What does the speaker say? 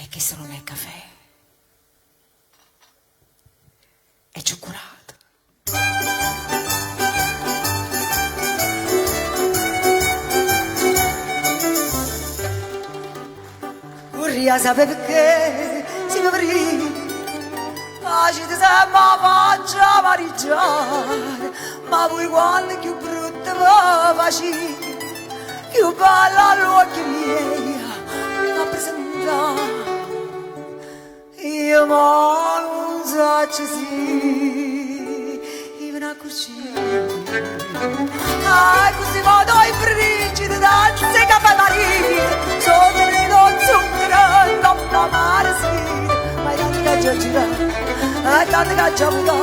E questo non è caffè, è cioccolato. Vorrei sapere perché si mi aprì, ci ti sembra faccia mariggiare, ma poi quando più brutta va faci, più bella all'occhi miei, a presentare. Io ma non so se sì, io vengo a cucire. Ah, così vado ai brigidi, danze caffè marino, sotto le nozze zucchero, non da mare sì, ma è tanto che già gira, è tanto che già muta,